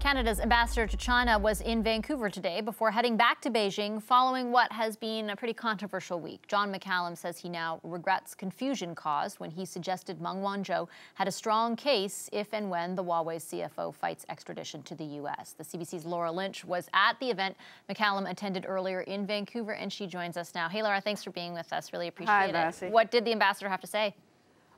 Canada's ambassador to China was in Vancouver today before heading back to Beijing following what has been a pretty controversial week. John McCallum says he now regrets confusion caused when he suggested Meng Wanzhou had a strong case if and when the Huawei CFO fights extradition to the U.S. The CBC's Laura Lynch was at the event McCallum attended earlier in Vancouver, and she joins us now. Hey, Laura, thanks for being with us. Really appreciate it. Vassy. What did the ambassador have to say?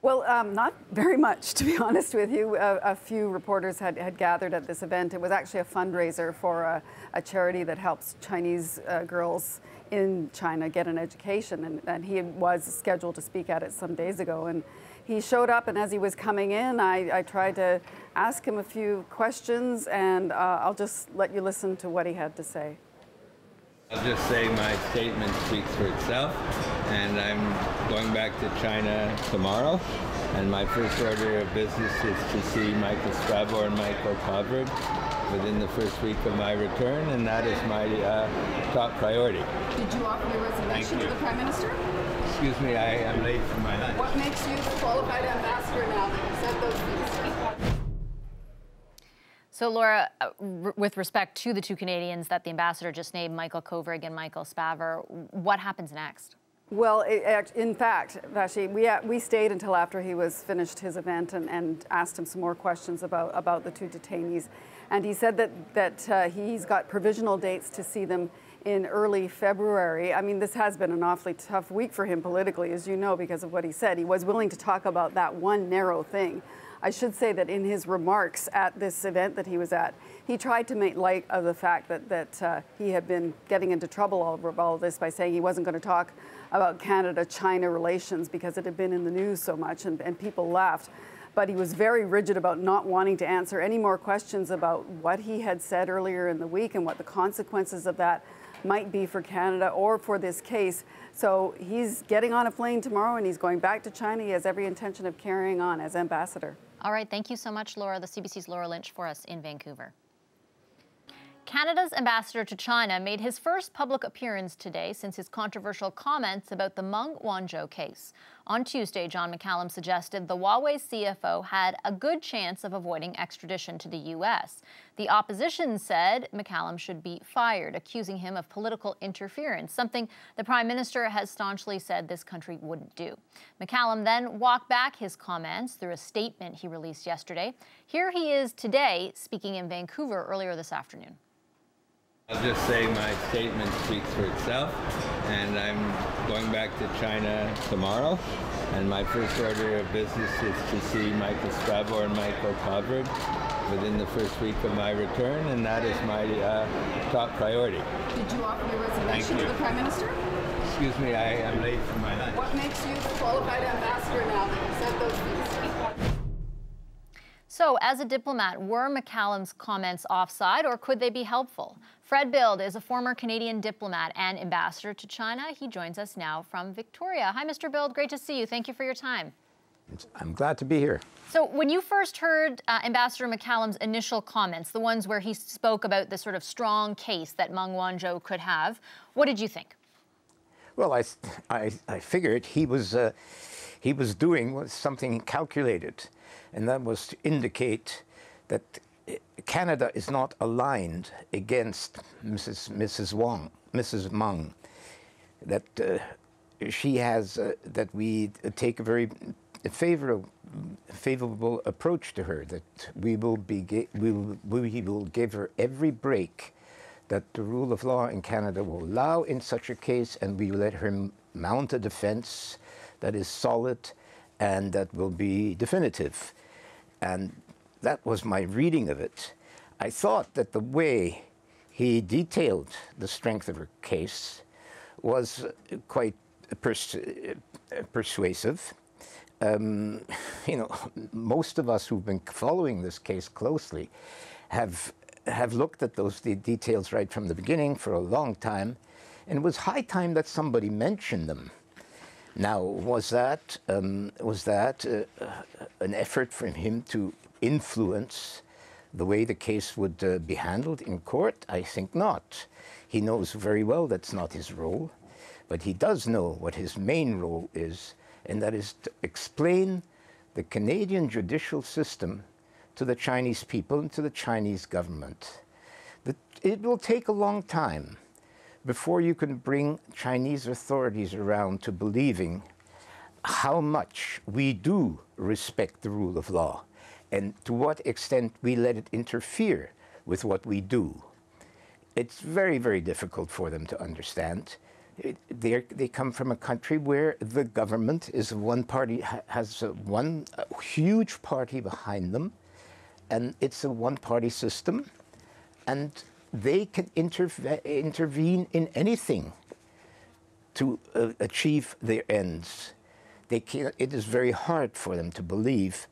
Well, not very much, to be honest with you. A few reporters had gathered at this event. It was actually a fundraiser for a charity that helps Chinese girls in China get an education, and he was scheduled to speak at it some days ago. And he showed up, and as he was coming in, I tried to ask him a few questions, and I'll just let you listen to what he had to say. I'll just say my statement speaks for itself, and I'm going back to China tomorrow, and my first order of business is to see Michael Spavor and Michael Kovrig within the first week of my return, and that is my top priority. Did you offer your resignation to the Prime Minister? Excuse me, I am late for my lunch. What makes you the qualified ambassador now that you said those things? So, Laura, with respect to the two Canadians that the ambassador just named, Michael Kovrig and Michael Spavor, what happens next? Well, in fact, Vashi, we stayed until after he was finished his event and asked him some more questions about the two detainees. And he said that he's got provisional dates to see them in early February. I mean, this has been an awfully tough week for him politically, as you know, because of what he said. He was willing to talk about that one narrow thing. I should say that in his remarks at this event that he was at, he tried to make light of the fact that he had been getting into trouble over all this by saying he wasn't going to talk about Canada-China relations because it had been in the news so much, and people laughed. But he was very rigid about not wanting to answer any more questions about what he had said earlier in the week and what the consequences of that might be for Canada or for this case. So he's getting on a plane tomorrow and he's going back to China. He has every intention of carrying on as ambassador. All right, thank you so much, Laura. The CBC's Laura Lynch for us in Vancouver. Canada's ambassador to China made his first public appearance today since his controversial comments about the Meng Wanzhou case. On Tuesday, John McCallum suggested the Huawei CFO had a good chance of avoiding extradition to the U.S. The opposition said McCallum should be fired, accusing him of political interference, something the Prime Minister has staunchly said this country wouldn't do. McCallum then walked back his comments through a statement he released yesterday. Here he is today, speaking in Vancouver earlier this afternoon. I'll just say my statement speaks for itself, and I'm going back to China tomorrow, and my first order of business is to see Michael Spavor and Michael Kovrig within the first week of my return, and that is my top priority. Did you offer your resignation to the Prime Minister? Excuse me, I am late for my lunch. What makes you the qualified ambassador now that you said those things? So, as a diplomat, were McCallum's comments offside, or could they be helpful? Fred Bild is a former Canadian diplomat and ambassador to China. He joins us now from Victoria. Hi, Mr. Bild. Great to see you. Thank you for your time. I'm glad to be here. So, when you first heard Ambassador McCallum's initial comments, the ones where he spoke about the sort of strong case that Meng Wanzhou could have, what did you think? Well, I figured he was doing something calculated, and that was to indicate that Canada is not aligned against Mrs. Meng, that she has that we take a very favorable approach to her, that we will give her every break that the rule of law in Canada will allow in such a case, and we will let her mount a defense that is solid and that will be definitive. And that was my reading of it. I thought that the way he detailed the strength of her case was quite persuasive. You know, most of us who've been following this case closely have looked at those details right from the beginning for a long time, and it was high time that somebody mentioned them. Now, was that an effort from him to influence the way the case would be handled in court? I think not. He knows very well that's not his role, but he does know what his main role is, and that is to explain the Canadian judicial system to the Chinese people and to the Chinese government that it will take a long time before you can bring Chinese authorities around to believing how much we do respect the rule of law and to what extent we let it interfere with what we do. It's very, very difficult for them to understand. They come from a country where the government is one party, has one huge party behind them, and it's a one-party system, and they can intervene in anything to achieve their ends. It is very hard for them to believe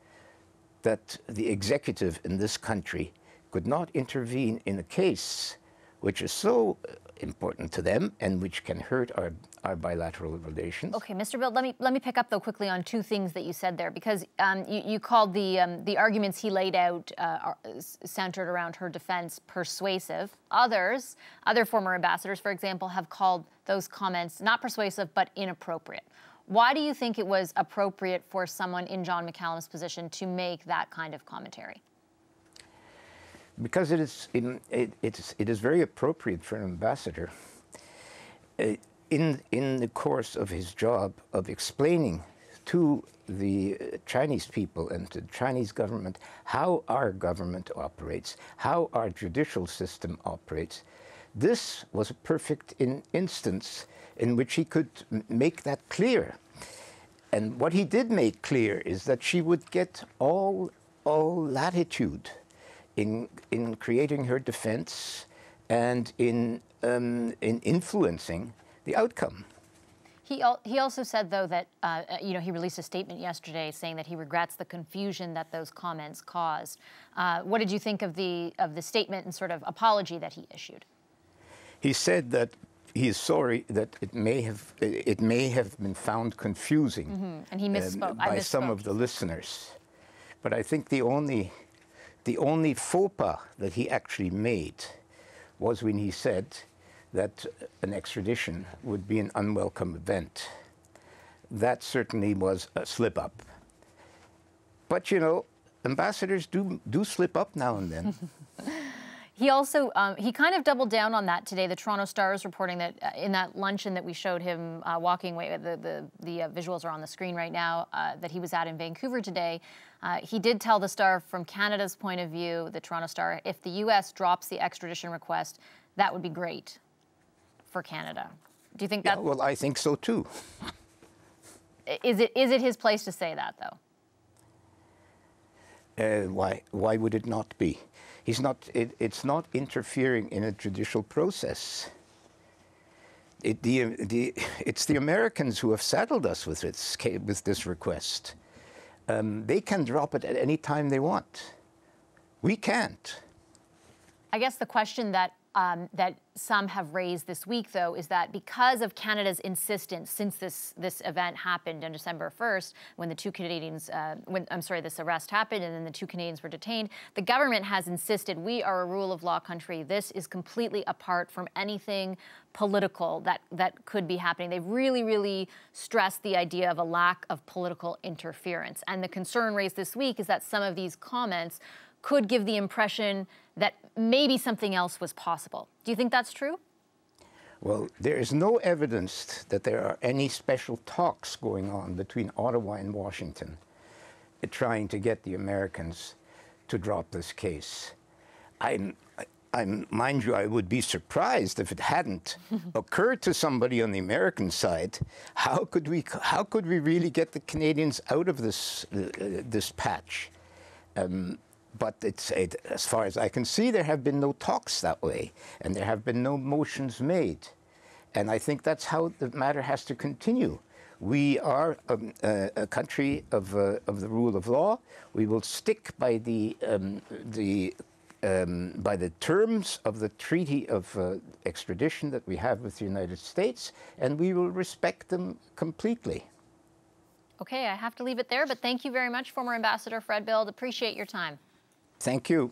that the executive in this country could not intervene in a case which is so important to them and which can hurt our bilateral relations. Okay, Mr. Bill, let me pick up though quickly on two things that you said there, because you called the arguments he laid out centered around her defense persuasive. Other former ambassadors, for example, have called those comments not persuasive but inappropriate. Why do you think it was appropriate for someone in John McCallum's position to make that kind of commentary? Because it is very appropriate for an ambassador in the course of his job of explaining to the Chinese people and to the Chinese government how our government operates, how our judicial system operates. This was a perfect instance in which he could make that clear. And what he did make clear is that she would get all latitude in creating her defense and in influencing the outcome. He also said, though, that he released a statement yesterday saying that he regrets the confusion that those comments caused. What did you think of the statement and sort of apology that he issued? He said that he is sorry that it may have been found confusing and he misspoke. by some of the listeners. But I think the only faux pas that he actually made was when he said that an extradition would be an unwelcome event. That certainly was a slip-up. But, you know, ambassadors do slip up now and then. He also, he kind of doubled down on that today. The Toronto Star is reporting that in that luncheon that we showed him walking away, the visuals are on the screen right now, that he was at in Vancouver today. He did tell the Star from Canada's point of view, the Toronto Star, if the U.S. drops the extradition request, that would be great for Canada. Do you think that? Yeah, well, I think so too. Is it his place to say that, though? Why would it not be? He's not. It's not interfering in a judicial process. It's the Americans who have saddled us with this request. They can drop it at any time they want. We can't. I guess the question that some have raised this week, though, is that because of Canada's insistence since this event happened on December 1st, when the two Canadians, this arrest happened and then the two Canadians were detained, the government has insisted we are a rule of law country. This is completely apart from anything political that could be happening. They've really, really stressed the idea of a lack of political interference. And the concern raised this week is that some of these comments could give the impression that maybe something else was possible. Do you think that's true? Well, there is no evidence that there are any special talks going on between Ottawa and Washington trying to get the Americans to drop this case. Mind you, I would be surprised if it hadn't occurred to somebody on the American side. How could we really get the Canadians out of this patch? But as far as I can see, there have been no talks that way, and there have been no motions made. And I think that's how the matter has to continue. We are a country of the rule of law. We will stick by the terms of the treaty of extradition that we have with the United States, and we will respect them completely. Okay, I have to leave it there, but thank you very much, former Ambassador Fred Bild. Appreciate your time. Thank you.